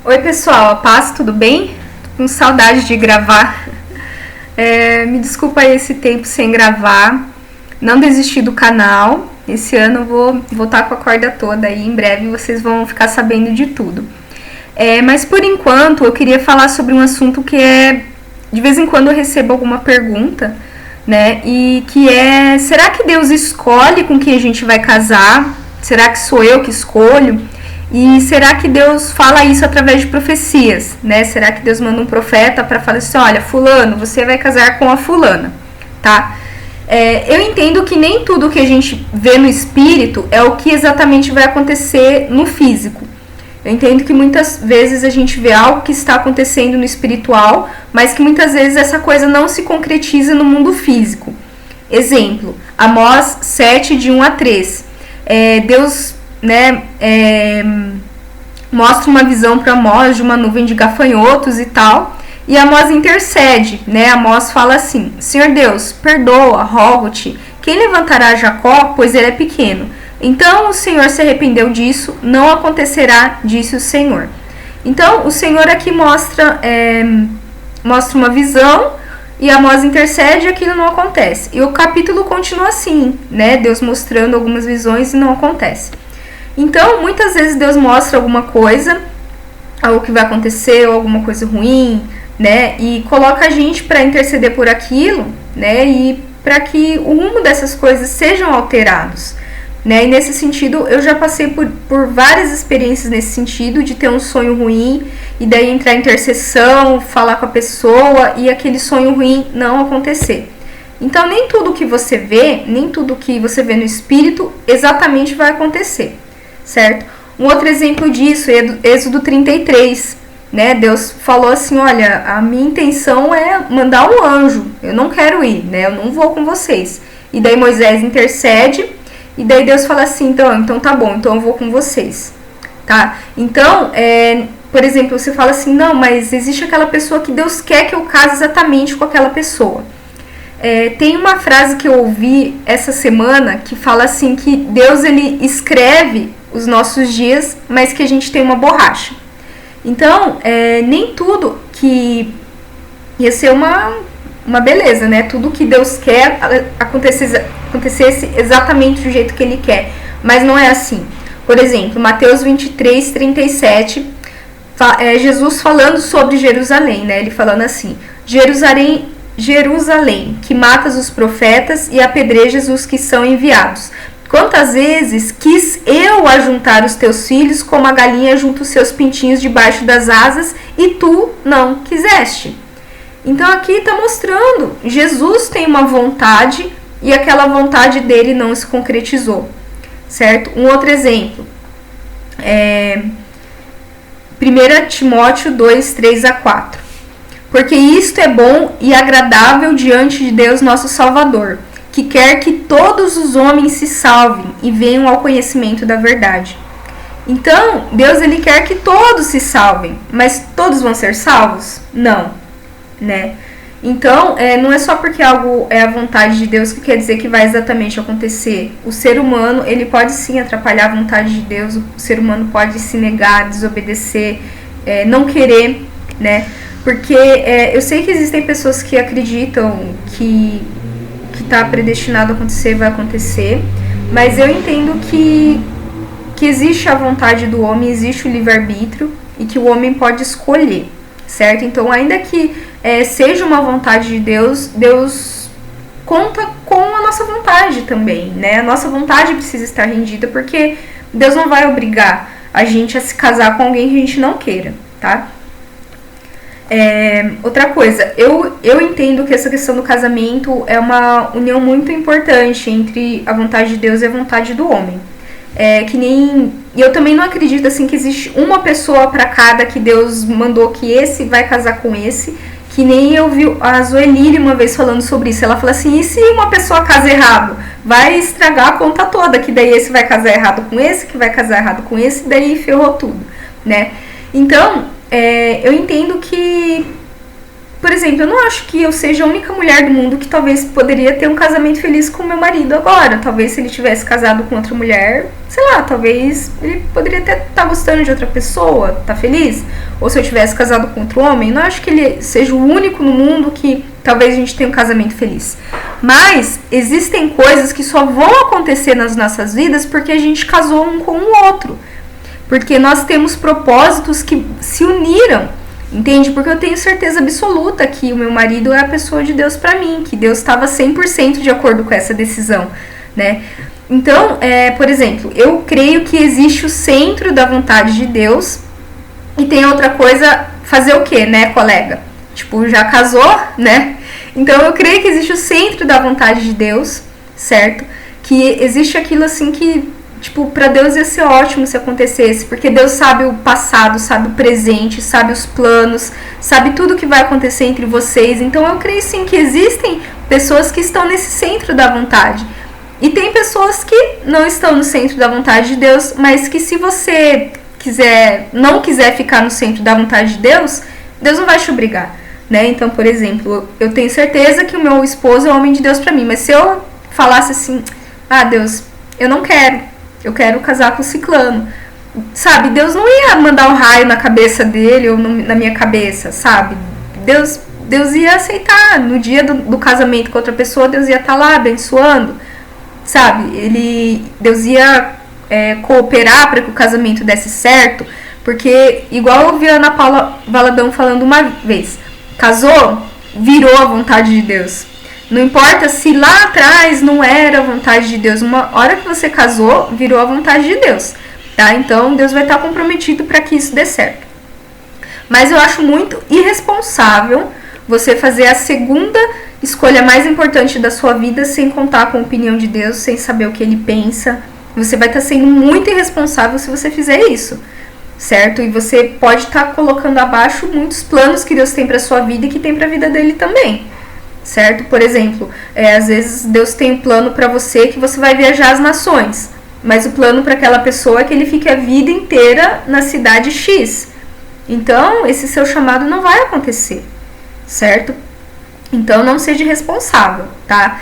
Oi pessoal, a paz, tudo bem? Tô com saudade de gravar. Me desculpa aí esse tempo sem gravar. Não desisti do canal. Esse ano eu vou voltar com a corda toda aí. Em breve vocês vão ficar sabendo de tudo. Mas por enquanto eu queria falar sobre um assunto que de vez em quando eu recebo alguma pergunta, né? E que será que Deus escolhe com quem a gente vai casar? Será que sou eu que escolho? E será que Deus fala isso através de profecias, né? Será que Deus manda um profeta para falar assim, olha, fulano, você vai casar com a fulana, tá? Eu entendo que nem tudo que a gente vê no espírito é o que exatamente vai acontecer no físico. Eu entendo que muitas vezes a gente vê algo que está acontecendo no espiritual, mas que muitas vezes essa coisa não se concretiza no mundo físico. Exemplo, Amós 7, de 1 a 3. Deus, né, mostra uma visão para Amós de uma nuvem de gafanhotos e tal, e Amós intercede, né? Amós fala assim: Senhor Deus, perdoa, rogo-te, quem levantará Jacó, pois ele é pequeno? Então o Senhor se arrependeu disso, não acontecerá, disse o Senhor. Então o Senhor aqui mostra uma visão, e Amós intercede e aquilo não acontece. E o capítulo continua assim, né? Deus mostrando algumas visões e não acontece. Então, muitas vezes Deus mostra alguma coisa, algo que vai acontecer, ou alguma coisa ruim, né? E coloca a gente para interceder por aquilo, né? E para que o rumo dessas coisas sejam alterados, né? E nesse sentido, eu já passei por várias experiências nesse sentido, de ter um sonho ruim, e daí entrar em intercessão, falar com a pessoa, e aquele sonho ruim não acontecer. Então, nem tudo que você vê, nem tudo que você vê no espírito, exatamente vai acontecer. Certo? Um outro exemplo disso é Êxodo 33, né? Deus falou assim, olha, a minha intenção é mandar um anjo, eu não quero ir, né? Eu não vou com vocês. E daí Moisés intercede, e daí Deus fala assim, então tá bom, então eu vou com vocês, tá? Então, por exemplo, você fala assim, não, mas existe aquela pessoa que Deus quer que eu case exatamente com aquela pessoa. Tem uma frase que eu ouvi essa semana que fala assim, que Deus, ele escreve os nossos dias, mas que a gente tem uma borracha. Então, nem tudo que ia ser uma beleza, né? Tudo que Deus quer acontecesse exatamente do jeito que Ele quer, mas não é assim. Por exemplo, Mateus 23, 37, Jesus falando sobre Jerusalém, né? Ele falando assim, Jerusalém, que matas os profetas e apedrejas os que são enviados. Quantas vezes quis eu ajuntar os teus filhos como a galinha junta os seus pintinhos debaixo das asas e tu não quiseste? Então aqui está mostrando, Jesus tem uma vontade e aquela vontade dele não se concretizou, certo? Um outro exemplo, 1 Timóteo 2, 3 a 4. Porque isto é bom e agradável diante de Deus nosso Salvador, que quer que todos os homens se salvem e venham ao conhecimento da verdade. Então, Deus, ele quer que todos se salvem, mas todos vão ser salvos? Não, né? Então, não é só porque algo é a vontade de Deus que quer dizer que vai exatamente acontecer. O ser humano, ele pode sim atrapalhar a vontade de Deus, o ser humano pode se negar, desobedecer, não querer, né? Porque eu sei que existem pessoas que acreditam que está predestinado a acontecer, vai acontecer, mas eu entendo que existe a vontade do homem, existe o livre-arbítrio e que o homem pode escolher, certo? Então, ainda que seja uma vontade de Deus, Deus conta com a nossa vontade também, né? A nossa vontade precisa estar rendida, porque Deus não vai obrigar a gente a se casar com alguém que a gente não queira, tá? Outra coisa, eu entendo que essa questão do casamento é uma união muito importante entre a vontade de Deus e a vontade do homem. E eu também não acredito assim que existe uma pessoa para cada, que Deus mandou que esse vai casar com esse, que nem eu vi a Zoelília uma vez falando sobre isso. Ela falou assim, e se uma pessoa casa errado? Vai estragar a conta toda, que daí esse vai casar errado com esse, que vai casar errado com esse, daí ferrou tudo, né? Então, eu entendo que por exemplo, eu não acho que eu seja a única mulher do mundo que talvez poderia ter um casamento feliz com meu marido agora. Talvez se ele tivesse casado com outra mulher, sei lá, talvez ele poderia até estar gostando de outra pessoa, tá feliz. Ou se eu tivesse casado com outro homem, não acho que ele seja o único no mundo que talvez a gente tenha um casamento feliz. Mas existem coisas que só vão acontecer nas nossas vidas porque a gente casou um com o outro. Porque nós temos propósitos que se uniram. Entende? Porque eu tenho certeza absoluta que o meu marido é a pessoa de Deus pra mim, que Deus estava 100% de acordo com essa decisão, né? Então, por exemplo, eu creio que existe o centro da vontade de Deus e tem outra coisa, fazer o quê, né, colega? Tipo, já casou, né? Então, eu creio que existe o centro da vontade de Deus, certo? Que existe aquilo assim que... Tipo, pra Deus ia ser ótimo se acontecesse, porque Deus sabe o passado, sabe o presente, sabe os planos, sabe tudo que vai acontecer entre vocês. Então eu creio sim que existem pessoas que estão nesse centro da vontade. E tem pessoas que não estão no centro da vontade de Deus, mas que se você não quiser ficar no centro da vontade de Deus, Deus não vai te obrigar, né? Então, por exemplo, eu tenho certeza que o meu esposo é o homem de Deus pra mim, mas se eu falasse assim, Deus, eu não quero. Eu quero casar com o ciclano. Sabe, Deus não ia mandar um raio na cabeça dele ou na minha cabeça, sabe? Deus ia aceitar. No dia do casamento com outra pessoa, Deus ia estar lá abençoando, sabe? Deus ia cooperar para que o casamento desse certo. Porque, igual eu ouvi a Ana Paula Valadão falando uma vez, casou, virou a vontade de Deus. Não importa se lá atrás não era a vontade de Deus. Uma hora que você casou, virou a vontade de Deus, tá? Então, Deus vai estar comprometido para que isso dê certo. Mas eu acho muito irresponsável você fazer a segunda escolha mais importante da sua vida sem contar com a opinião de Deus, sem saber o que Ele pensa. Você vai estar sendo muito irresponsável se você fizer isso, certo? E você pode estar colocando abaixo muitos planos que Deus tem para sua vida e que tem para a vida dele também. Certo? Por exemplo, às vezes Deus tem um plano para você que você vai viajar às nações, mas o plano para aquela pessoa é que ele fique a vida inteira na cidade X. Então, esse seu chamado não vai acontecer, certo? Então, não seja irresponsável, tá?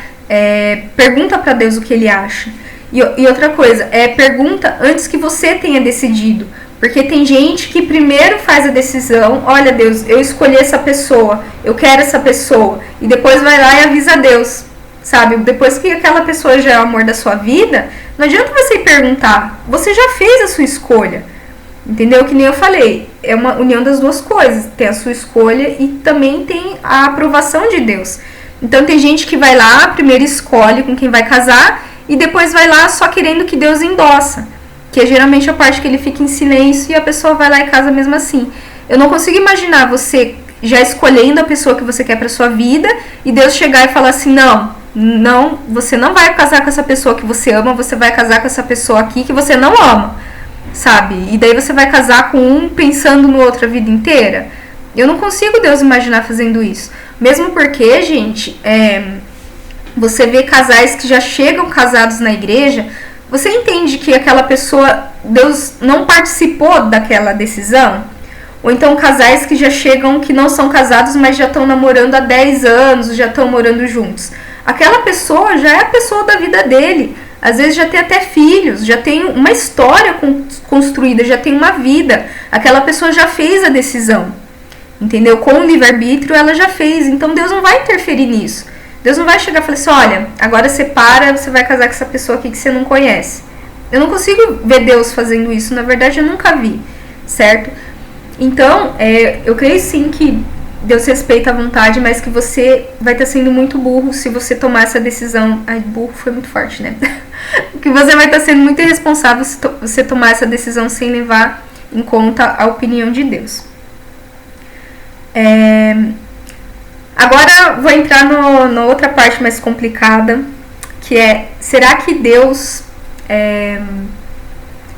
Pergunta para Deus o que Ele acha. E outra coisa, pergunta antes que você tenha decidido. Porque tem gente que primeiro faz a decisão, olha Deus, eu escolhi essa pessoa, eu quero essa pessoa, e depois vai lá e avisa a Deus, sabe? Depois que aquela pessoa já é o amor da sua vida, não adianta você perguntar, você já fez a sua escolha, entendeu? Que nem eu falei, é uma união das duas coisas, tem a sua escolha e também tem a aprovação de Deus. Então tem gente que vai lá, primeiro escolhe com quem vai casar, e depois vai lá só querendo que Deus endossa. Que é geralmente a parte que ele fica em silêncio e a pessoa vai lá e casa mesmo assim. Eu não consigo imaginar você já escolhendo a pessoa que você quer pra sua vida e Deus chegar e falar assim, não, você não vai casar com essa pessoa que você ama, você vai casar com essa pessoa aqui que você não ama, sabe? E daí você vai casar com um pensando no outro a vida inteira. Eu não consigo, Deus, imaginar fazendo isso. Mesmo porque, gente, você vê casais que já chegam casados na igreja... Você entende que aquela pessoa, Deus não participou daquela decisão? Ou então casais que já chegam, que não são casados, mas já estão namorando há 10 anos, já estão morando juntos. Aquela pessoa já é a pessoa da vida dele. Às vezes já tem até filhos, já tem uma história construída, já tem uma vida. Aquela pessoa já fez a decisão, entendeu? Com o livre-arbítrio ela já fez, então Deus não vai interferir nisso. Deus não vai chegar e falar assim, olha, agora separa, você vai casar com essa pessoa aqui que você não conhece. Eu não consigo ver Deus fazendo isso, na verdade eu nunca vi, certo? Então, eu creio sim que Deus respeita a vontade, mas que você vai estar sendo muito burro se você tomar essa decisão. Ai, burro foi muito forte, né? Que você vai estar sendo muito irresponsável se você tomar essa decisão sem levar em conta a opinião de Deus. Agora vou entrar na outra parte mais complicada, que será que Deus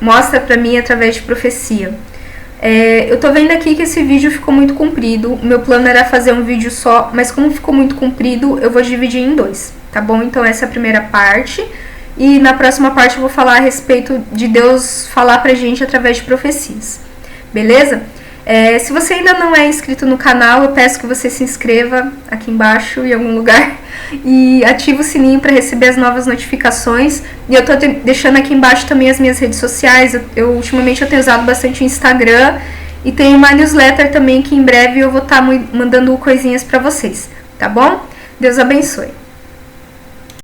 mostra pra mim através de profecia? Eu tô vendo aqui que esse vídeo ficou muito comprido, o meu plano era fazer um vídeo só, mas como ficou muito comprido, eu vou dividir em 2, tá bom? Então essa é a primeira parte, e na próxima parte eu vou falar a respeito de Deus falar pra gente através de profecias, beleza? Se você ainda não é inscrito no canal, eu peço que você se inscreva aqui embaixo, em algum lugar, e ative o sininho para receber as novas notificações. E eu tô deixando aqui embaixo também as minhas redes sociais. Ultimamente eu tenho usado bastante o Instagram, e tem uma newsletter também que em breve eu vou estar mandando coisinhas para vocês, tá bom? Deus abençoe.